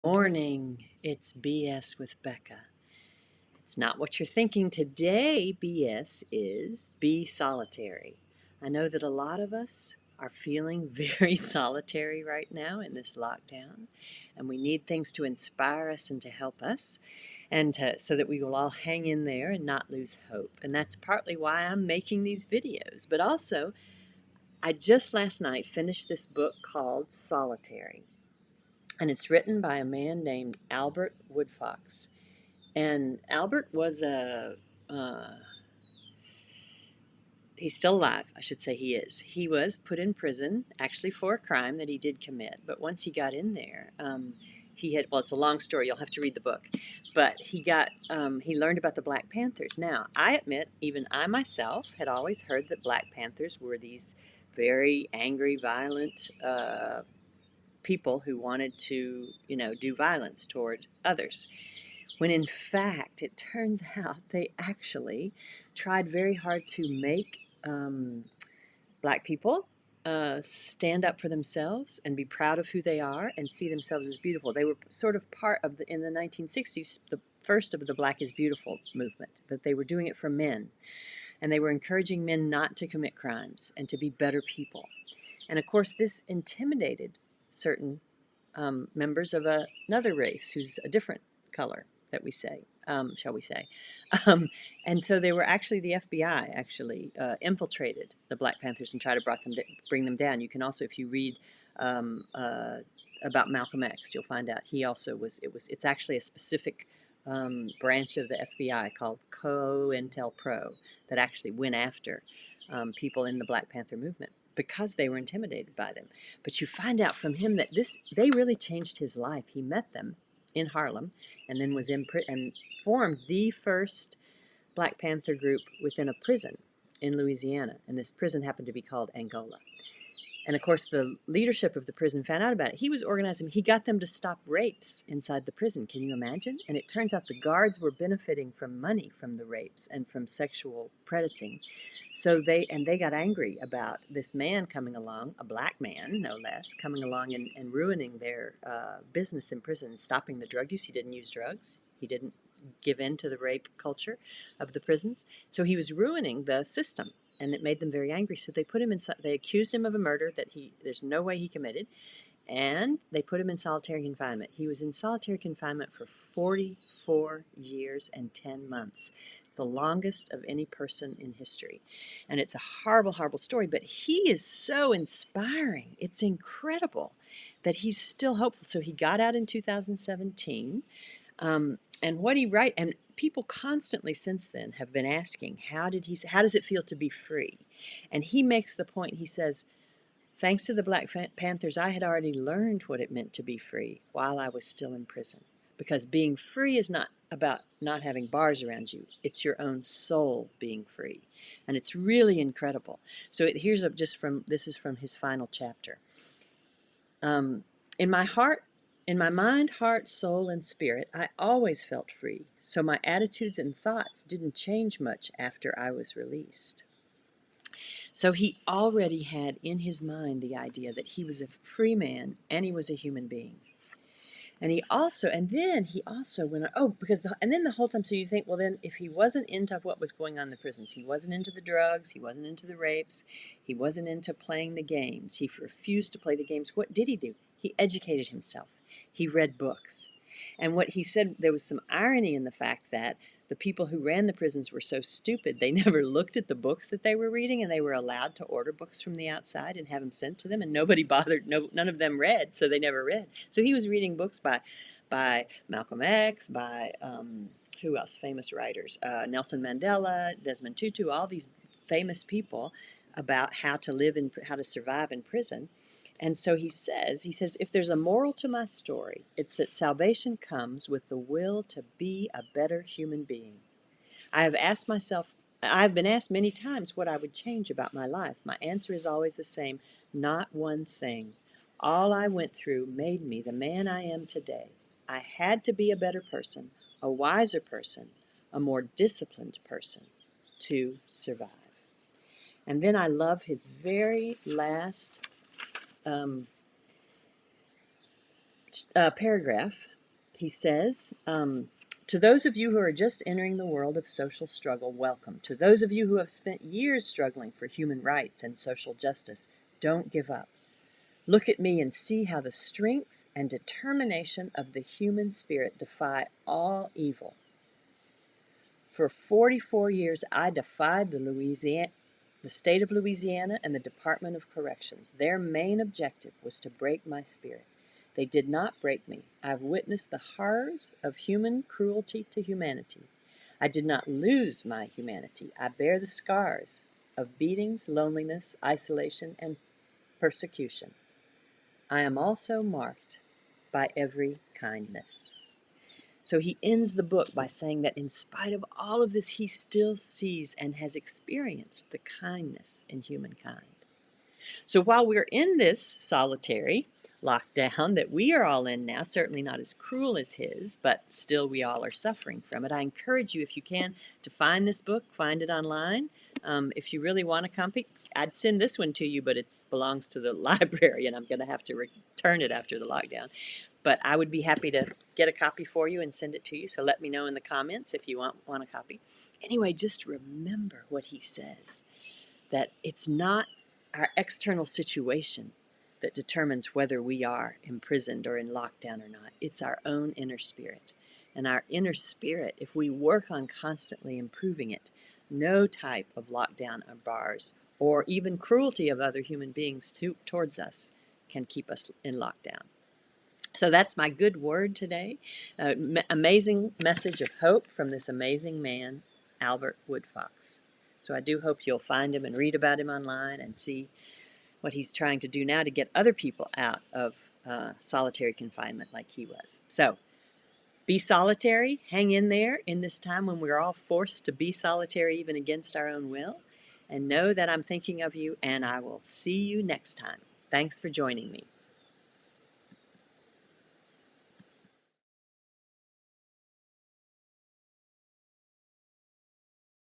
Morning, it's BS with Becca. It's not what you're thinking today. BS is be solitary. I know that a lot of us are feeling very solitary right now in this lockdown, and we need things to inspire us and to help us, so that we will all hang in there and not lose hope. And that's partly why I'm making these videos. But also, I just last night finished this book called Solitary. And it's written by a man named Albert Woodfox. And Albert was he's still alive, I should say he is. He was put in prison, actually for a crime that he did commit. But once he got in there, well, it's a long story, you'll have to read the book. But he learned about the Black Panthers. Now, I admit, even I myself had always heard that Black Panthers were these very angry, violent people who wanted to, do violence toward others. When in fact, it turns out they actually tried very hard to make Black people stand up for themselves and be proud of who they are and see themselves as beautiful. They were sort of part of in the 1960s, the first of the Black is Beautiful movement, but they were doing it for men. And they were encouraging men not to commit crimes and to be better people. And of course, this intimidated certain members of another race who's a different color, that we say, shall we say. Um, and so they were actually, the FBI actually infiltrated the Black Panthers and tried to bring them down. You can also, if you read about Malcolm X, you'll find out he also it's actually a specific branch of the FBI called COINTELPRO that actually went after people in the Black Panther movement because they were intimidated by them. But you find out from him that they really changed his life. He met them in Harlem and then was and formed the first Black Panther group within a prison in Louisiana. And this prison happened to be called Angola. And of course, the leadership of the prison found out about it. He was organizing, he got them to stop rapes inside the prison. Can you imagine? And it turns out the guards were benefiting from money from the rapes and from sexual predating. So they got angry about this man coming along, a Black man, no less, coming along and ruining their business in prison, stopping the drug use. He didn't use drugs. He didn't give in to the rape culture of the prisons. So he was ruining the system, and it made them very angry. So they put him in. They accused him of a murder that there's no way he committed, and they put him in solitary confinement. He was in solitary confinement for 44 years and 10 months. It's the longest of any person in history. And it's a horrible, horrible story, but he is so inspiring. It's incredible that he's still hopeful. So he got out in 2017. And what he write, and people constantly since then have been asking, how does it feel to be free? And he makes the point, he says, thanks to the Black Panthers, I had already learned what it meant to be free while I was still in prison. Because being free is not about not having bars around you. It's your own soul being free. And it's really incredible. So this is from his final chapter. In my mind, heart, soul, and spirit, I always felt free, so my attitudes and thoughts didn't change much after I was released. So he already had in his mind the idea that he was a free man and he was a human being. And then he also went on, and then the whole time, so you think, well, then if he wasn't into what was going on in the prisons, he wasn't into the drugs, he wasn't into the rapes, he wasn't into playing the games, he refused to play the games, what did he do? He educated himself. He read books. And what he said, there was some irony in the fact that the people who ran the prisons were so stupid, they never looked at the books that they were reading, and they were allowed to order books from the outside and have them sent to them, and nobody bothered, none of them read, so they never read. So he was reading books by Malcolm X, by who else, famous writers, Nelson Mandela, Desmond Tutu, all these famous people about how to survive in prison. And so he says, if there's a moral to my story, it's that salvation comes with the will to be a better human being. I've been asked many times what I would change about my life. My answer is always the same, not one thing. All I went through made me the man I am today. I had to be a better person, a wiser person, a more disciplined person to survive. And then I love his very last paragraph, he says, to those of you who are just entering the world of social struggle, welcome. To those of you who have spent years struggling for human rights and social justice, don't give up. Look at me and see how the strength and determination of the human spirit defy all evil. For 44 years, I defied the state of Louisiana and the Department of Corrections. Their main objective was to break my spirit. They did not break me. I've witnessed the horrors of human cruelty to humanity. I did not lose my humanity. I bear the scars of beatings, loneliness, isolation, and persecution. I am also marked by every kindness. So he ends the book by saying that in spite of all of this, he still sees and has experienced the kindness in humankind. So while we're in this solitary lockdown that we are all in now, certainly not as cruel as his, but still we all are suffering from it, I encourage you, if you can, to find this book, find it online. If you really want a copy, I'd send this one to you, but it belongs to the library, and I'm going to have to return it after the lockdown. But I would be happy to get a copy for you and send it to you, so let me know in the comments if you want a copy. Anyway, just remember what he says, that it's not our external situation that determines whether we are imprisoned or in lockdown or not. It's our own inner spirit. And our inner spirit, if we work on constantly improving it, no type of lockdown or bars or even cruelty of other human beings towards us can keep us in lockdown. So that's my good word today. Amazing message of hope from this amazing man, Albert Woodfox. So I do hope you'll find him and read about him online and see what he's trying to do now to get other people out of solitary confinement like he was. So be solitary, hang in there in this time when we're all forced to be solitary even against our own will, and know that I'm thinking of you, and I will see you next time. Thanks for joining me.